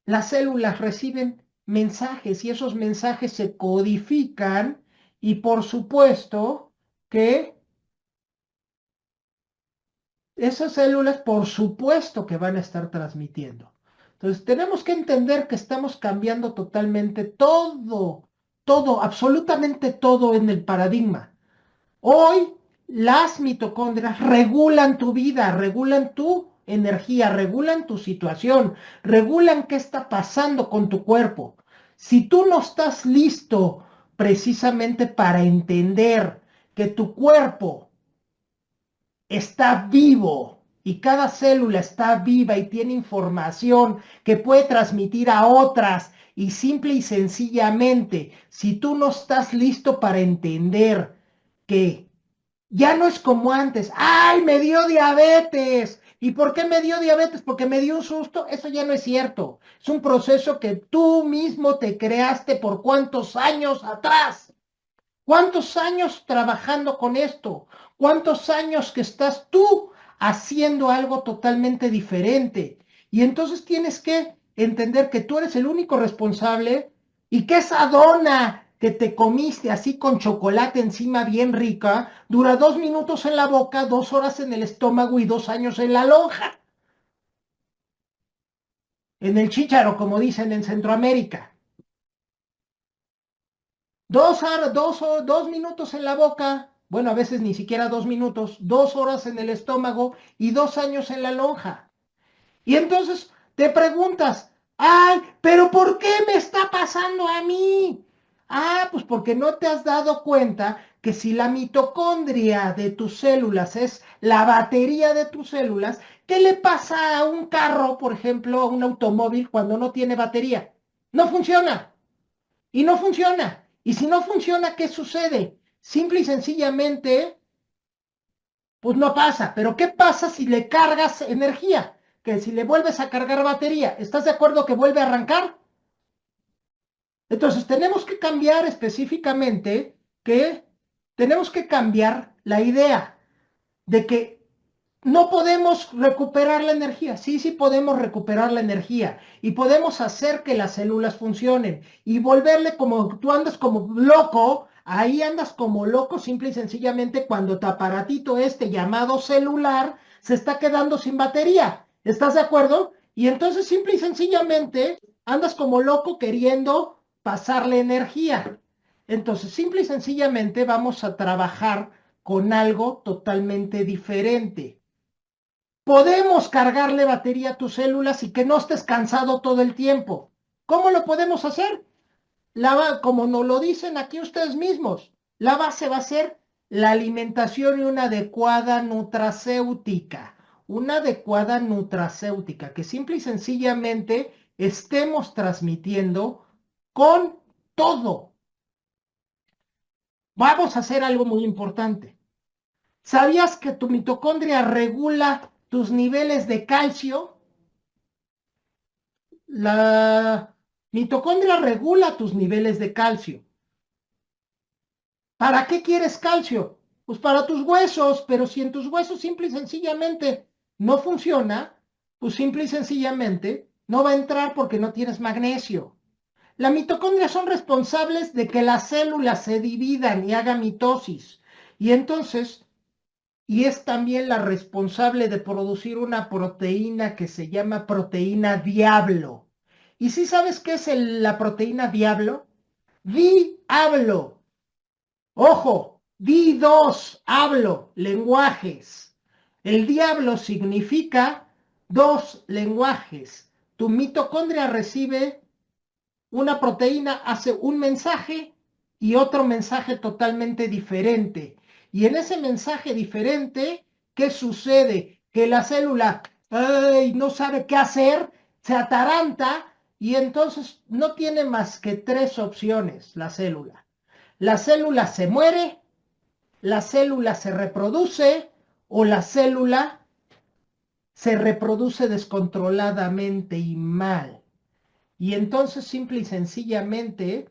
las células reciben mensajes y esos mensajes se codifican y por supuesto que esas células por supuesto que van a estar transmitiendo. Entonces tenemos que entender que estamos cambiando totalmente todo, todo, absolutamente todo en el paradigma. Hoy las mitocondrias regulan tu vida, regulan tu energía, regulan tu situación, regulan qué está pasando con tu cuerpo. Si tú no estás listo precisamente para entender que tu cuerpo está vivo y cada célula está viva y tiene información que puede transmitir a otras y simple y sencillamente, si tú no estás listo para entender que ya no es como antes. ¡Ay, me dio diabetes! ¿Y por qué me dio diabetes? Porque me dio un susto. Eso ya no es cierto. Es un proceso que tú mismo te creaste por cuántos años atrás. ¿Cuántos años trabajando con esto? ¿Cuántos años que estás tú haciendo algo totalmente diferente? Y entonces tienes que entender que tú eres el único responsable y que esa dona que te comiste así con chocolate encima bien rica, dura 2 minutos en la boca, 2 horas en el estómago y 2 años en la lonja, en el chícharo, como dicen en Centroamérica. 2 minutos en la boca, bueno, a veces ni siquiera 2 minutos, 2 horas en el estómago y 2 años en la lonja. Y entonces te preguntas, ay, pero ¿por qué me está pasando a mí? Ah, pues porque no te has dado cuenta que si la mitocondria de tus células es la batería de tus células, ¿qué le pasa a un carro, por ejemplo, a un automóvil cuando no tiene batería? No funciona. Y no funciona. Y si no funciona, ¿qué sucede? Simple y sencillamente, pues no pasa. Pero ¿qué pasa si le cargas energía? Que si le vuelves a cargar batería, ¿estás de acuerdo que vuelve a arrancar? Entonces tenemos que cambiar específicamente que tenemos que cambiar la idea de que no podemos recuperar la energía. Sí, sí podemos recuperar la energía y podemos hacer que las células funcionen y volverle como tú andas como loco, ahí andas como loco simple y sencillamente cuando tu aparatito este llamado celular se está quedando sin batería. ¿Estás de acuerdo? Y entonces simple y sencillamente andas como loco queriendo pasarle energía. Entonces, simple y sencillamente vamos a trabajar con algo totalmente diferente. Podemos cargarle batería a tus células y que no estés cansado todo el tiempo. ¿Cómo lo podemos hacer? Como nos lo dicen aquí ustedes mismos, la base va a ser la alimentación y una adecuada nutracéutica. Una adecuada nutracéutica que simple y sencillamente estemos transmitiendo con todo. Vamos a hacer algo muy importante. ¿Sabías que tu mitocondria regula tus niveles de calcio? La mitocondria regula tus niveles de calcio. ¿Para qué quieres calcio? Pues para tus huesos, pero si en tus huesos simple y sencillamente no funciona, pues simple y sencillamente no va a entrar porque no tienes magnesio. Las mitocondrias son responsables de que las células se dividan y hagan mitosis. Y entonces, y es también la responsable de producir una proteína que se llama proteína diablo. ¿Y si sabes qué es la proteína diablo? Diablo. Ojo, di dos, hablo, lenguajes. El diablo significa dos lenguajes. Tu mitocondria recibe una proteína, hace un mensaje y otro mensaje totalmente diferente. Y en ese mensaje diferente, ¿qué sucede? Que la célula ay, no sabe qué hacer, se ataranta y entonces no tiene más que tres opciones la célula. La célula se muere, ¿La célula se reproduce o la célula se reproduce descontroladamente y mal? Y entonces simple y sencillamente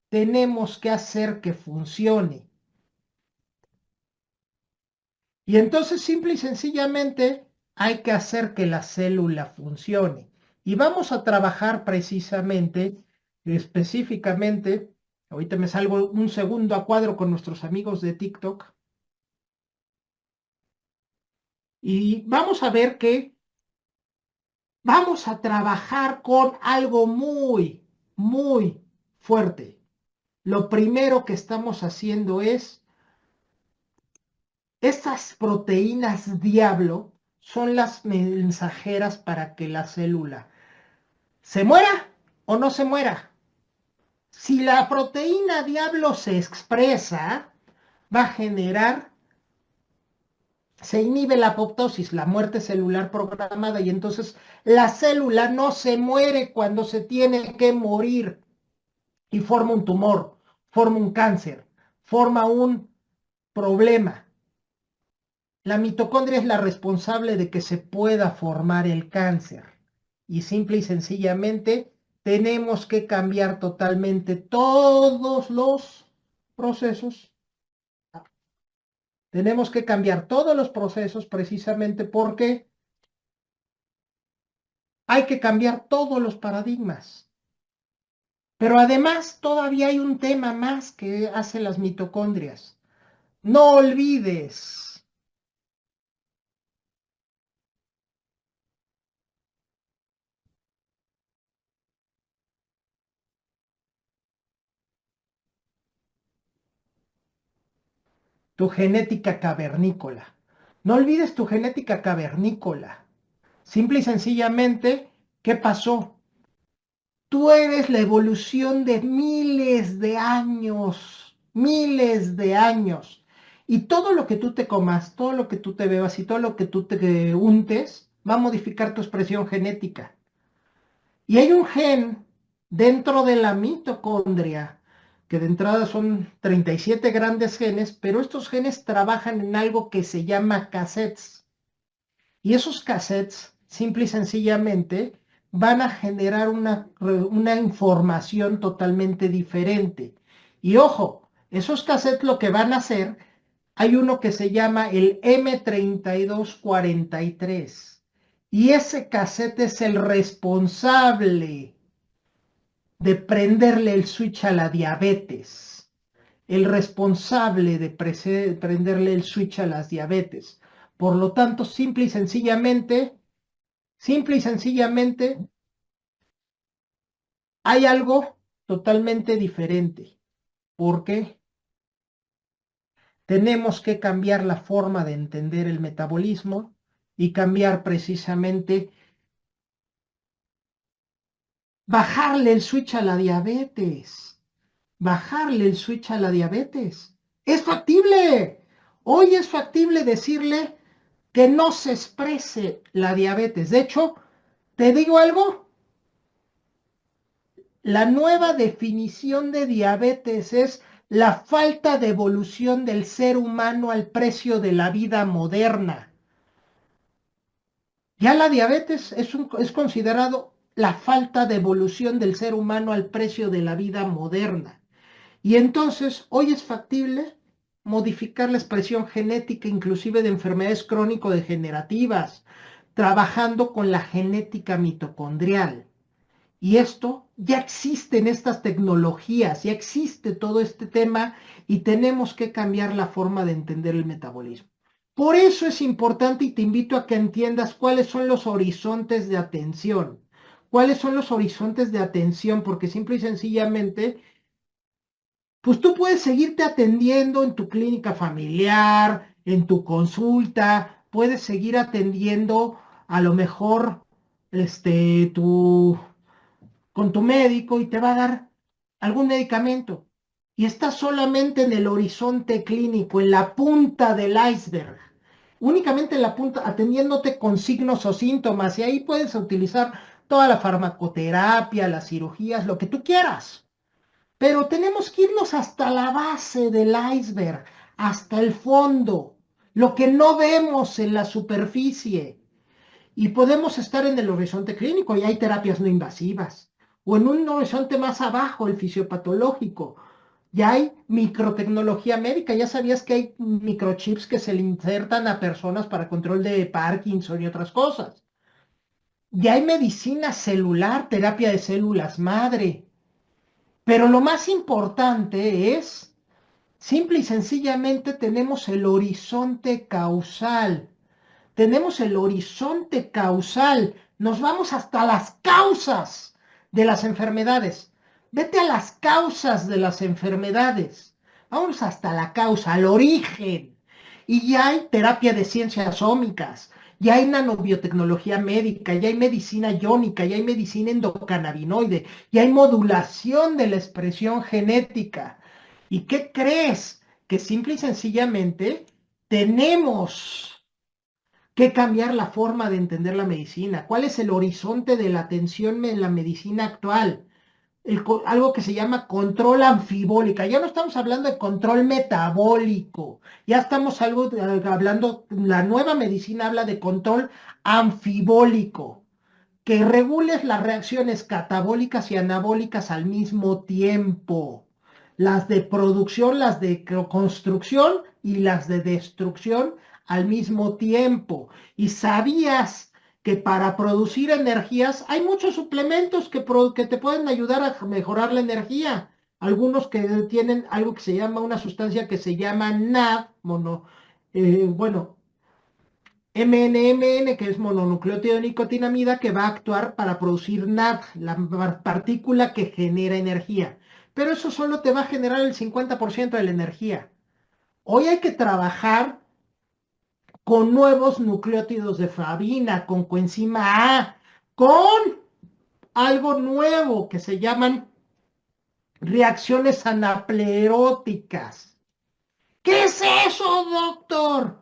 tenemos que hacer que funcione. Y entonces simple y sencillamente hay que hacer que la célula funcione. Y vamos a trabajar precisamente, específicamente, ahorita me salgo un segundo a cuadro con nuestros amigos de TikTok, y vamos a ver que vamos a trabajar con algo muy, muy fuerte. Lo primero que estamos haciendo es, estas proteínas diablo son las mensajeras para que la célula se muera o no se muera. Si la proteína diablo se expresa, va a generar, se inhibe la apoptosis, la muerte celular programada, y entonces la célula no se muere cuando se tiene que morir y forma un tumor, forma un cáncer, forma un problema. La mitocondria es la responsable de que se pueda formar el cáncer. Y simple y sencillamente tenemos que cambiar totalmente todos los procesos. Tenemos que cambiar todos los procesos precisamente porque hay que cambiar todos los paradigmas. Pero además todavía hay un tema más que hacen las mitocondrias. No olvides, tu genética cavernícola. No olvides tu genética cavernícola. Simple y sencillamente, ¿qué pasó? Tú eres la evolución de miles de años, miles de años. Y todo lo que tú te comas, todo lo que tú te bebas y todo lo que tú te untes va a modificar tu expresión genética. Y hay un gen dentro de la mitocondria, que de entrada son 37 grandes genes, pero estos genes trabajan en algo que se llama cassettes. Y esos cassettes, simple y sencillamente, van a generar una información totalmente diferente. Y ojo, esos cassettes lo que van a hacer, hay uno que se llama el M3243. Y ese cassette es el responsable de prenderle el switch a la diabetes, el responsable de prenderle el switch a las diabetes. Por lo tanto, simple y sencillamente, hay algo totalmente diferente. ¿Por qué? Tenemos que cambiar la forma de entender el metabolismo y cambiar precisamente, bajarle el switch a la diabetes. Bajarle el switch a la diabetes. Es factible. Hoy es factible decirle que no se exprese la diabetes. De hecho, te digo algo, la nueva definición de diabetes es la falta de evolución del ser humano al precio de la vida moderna. Ya la diabetes es considerado la falta de evolución del ser humano al precio de la vida moderna. Y entonces hoy es factible modificar la expresión genética inclusive de enfermedades crónico-degenerativas, trabajando con la genética mitocondrial. Y esto ya existen estas tecnologías, ya existe todo este tema y tenemos que cambiar la forma de entender el metabolismo. Por eso es importante y te invito a que entiendas cuáles son los horizontes de atención. ¿Cuáles son los horizontes de atención? Porque simple y sencillamente pues tú puedes seguirte atendiendo en tu clínica familiar, en tu consulta, puedes seguir atendiendo a lo mejor con tu médico y te va a dar algún medicamento. Y estás solamente en el horizonte clínico, en la punta del iceberg, únicamente en la punta, atendiéndote con signos o síntomas, y ahí puedes utilizar toda la farmacoterapia, las cirugías, lo que tú quieras. Pero tenemos que irnos hasta la base del iceberg, hasta el fondo, lo que no vemos en la superficie. Y podemos estar en el horizonte clínico y hay terapias no invasivas. O en un horizonte más abajo, el fisiopatológico. Ya hay microtecnología médica. Ya sabías que hay microchips que se le insertan a personas para control de Parkinson y otras cosas. Ya hay medicina celular, terapia de células madre. Pero lo más importante es, simple y sencillamente, tenemos el horizonte causal. Tenemos el horizonte causal. Nos vamos hasta las causas de las enfermedades. Vete a las causas de las enfermedades. Vamos hasta la causa, al origen. Y ya hay terapia de ciencias ómicas, ya hay nanobiotecnología médica, ya hay medicina iónica, ya hay medicina endocannabinoide, ya hay modulación de la expresión genética. ¿Y qué crees? Que simple y sencillamente tenemos que cambiar la forma de entender la medicina. ¿Cuál es el horizonte de la atención en la medicina actual? Algo que se llama control anfibólica. Ya no estamos hablando de control metabólico, ya estamos hablando, la nueva medicina habla de control anfibólico, que regules las reacciones catabólicas y anabólicas al mismo tiempo. Las de producción, las de construcción y las de destrucción al mismo tiempo. Y sabías que para producir energías hay muchos suplementos que te pueden ayudar a mejorar la energía. Algunos que tienen algo que se llama una sustancia que se llama NAD, bueno, MNMN, que es mononucleótido de nicotinamida, que va a actuar para producir NAD, la partícula que genera energía. Pero eso solo te va a generar el 50% de la energía. Hoy hay que trabajar con nuevos nucleótidos de flavina, con coenzima A, con algo nuevo que se llaman reacciones anapleróticas. ¿Qué es eso, doctor?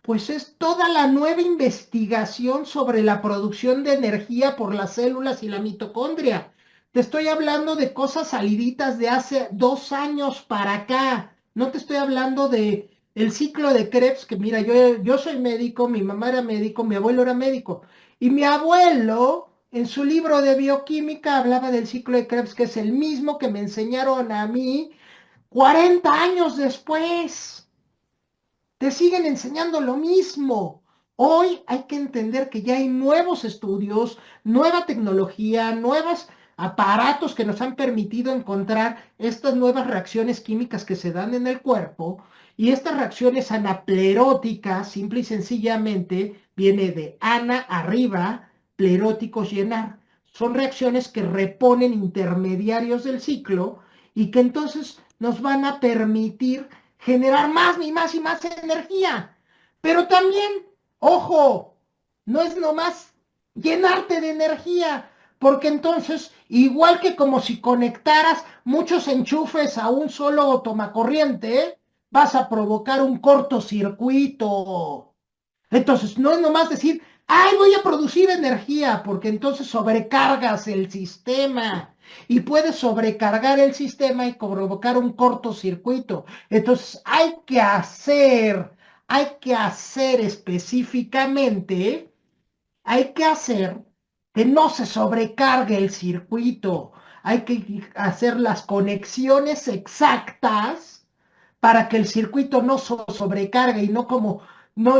Pues es toda la nueva investigación sobre la producción de energía por las células y la mitocondria. Te estoy hablando de cosas saliditas de hace 2 años para acá. No te estoy hablando de el ciclo de Krebs, que mira, yo soy médico, mi mamá era médico, mi abuelo era médico. Y mi abuelo, en su libro de bioquímica, hablaba del ciclo de Krebs, que es el mismo que me enseñaron a mí 40 años después. Te siguen enseñando lo mismo. Hoy hay que entender que ya hay nuevos estudios, nueva tecnología, nuevos aparatos que nos han permitido encontrar estas nuevas reacciones químicas que se dan en el cuerpo. Y estas reacciones anapleróticas, simple y sencillamente, viene de ana arriba, pleróticos llenar. Son reacciones que reponen intermediarios del ciclo y que entonces nos van a permitir generar más y más y más energía. Pero también, ojo, no es nomás llenarte de energía, porque entonces, igual que como si conectaras muchos enchufes a un solo tomacorriente, vas a provocar un cortocircuito. Entonces, no es nomás decir, ay, voy a producir energía, porque entonces sobrecargas el sistema y puedes sobrecargar el sistema y provocar un cortocircuito. Entonces, hay que hacer específicamente, hay que hacer que no se sobrecargue el circuito. Hay que hacer las conexiones exactas para que el circuito no sobrecargue y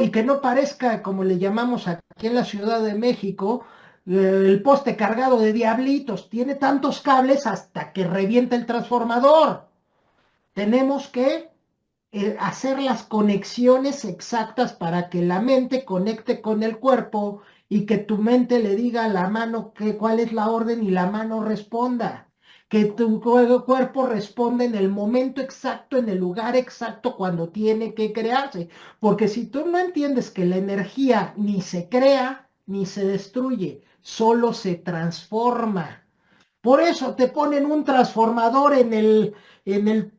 y que no parezca como le llamamos aquí en la Ciudad de México, el poste cargado de diablitos, tiene tantos cables hasta que revienta el transformador. Tenemos que hacer las conexiones exactas para que la mente conecte con el cuerpo y que tu mente le diga a la mano cuál es la orden y la mano responda. Que tu cuerpo responda en el momento exacto, en el lugar exacto, cuando tiene que crearse. Porque si tú no entiendes que la energía ni se crea ni se destruye, solo se transforma. Por eso te ponen un transformador en el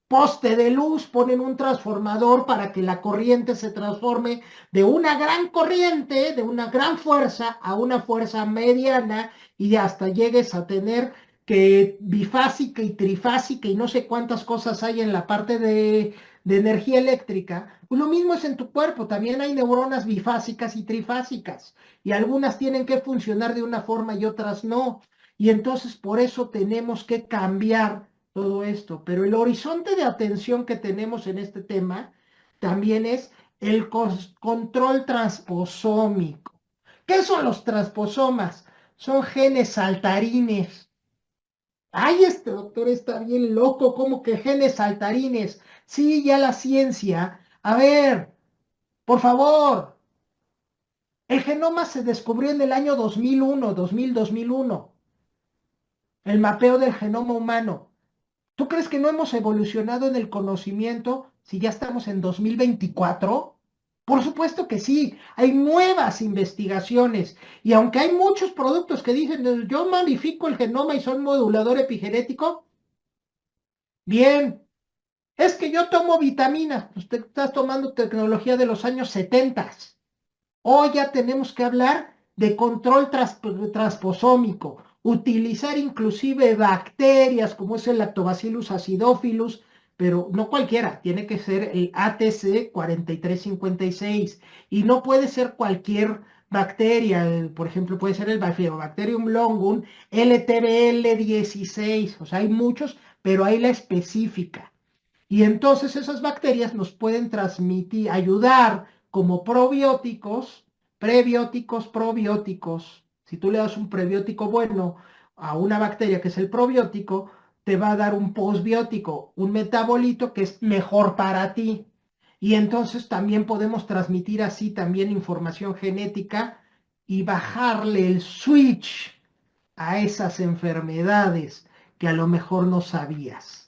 poste de luz, ponen un transformador para que la corriente se transforme de una gran corriente, de una gran fuerza, a una fuerza mediana y hasta llegues a tener que bifásica y trifásica y no sé cuántas cosas hay en la parte de energía eléctrica, pues lo mismo es en tu cuerpo, también hay neuronas bifásicas y trifásicas, y algunas tienen que funcionar de una forma y otras no. Y entonces por eso tenemos que cambiar todo esto. Pero el horizonte de atención que tenemos en este tema también es el control transposómico. ¿Qué son los transposomas? Son genes saltarines. Ay, este doctor está bien loco, ¿cómo que genes saltarines? Sí, ya la ciencia. A ver, por favor, el genoma se descubrió en el año 2001, 2001, el mapeo del genoma humano. ¿Tú crees que no hemos evolucionado en el conocimiento si ya estamos en 2024? Por supuesto que sí, hay nuevas investigaciones y aunque hay muchos productos que dicen yo modifico el genoma y son modulador epigenético, bien, es que yo tomo vitaminas, pues te estás tomando tecnología de los años 70. Hoy ya tenemos que hablar de control transposómico, utilizar inclusive bacterias como es el Lactobacillus acidophilus, pero no cualquiera, tiene que ser el ATC 4356 y no puede ser cualquier bacteria, por ejemplo, puede ser el Bifidobacterium longum LTBL16, o sea, hay muchos, pero hay la específica. Y entonces esas bacterias nos pueden transmitir, ayudar como probióticos, prebióticos, probióticos. Si tú le das un prebiótico bueno a una bacteria que es el probiótico, te va a dar un posbiótico, un metabolito que es mejor para ti. Y entonces también podemos transmitir así también información genética y bajarle el switch a esas enfermedades que a lo mejor no sabías.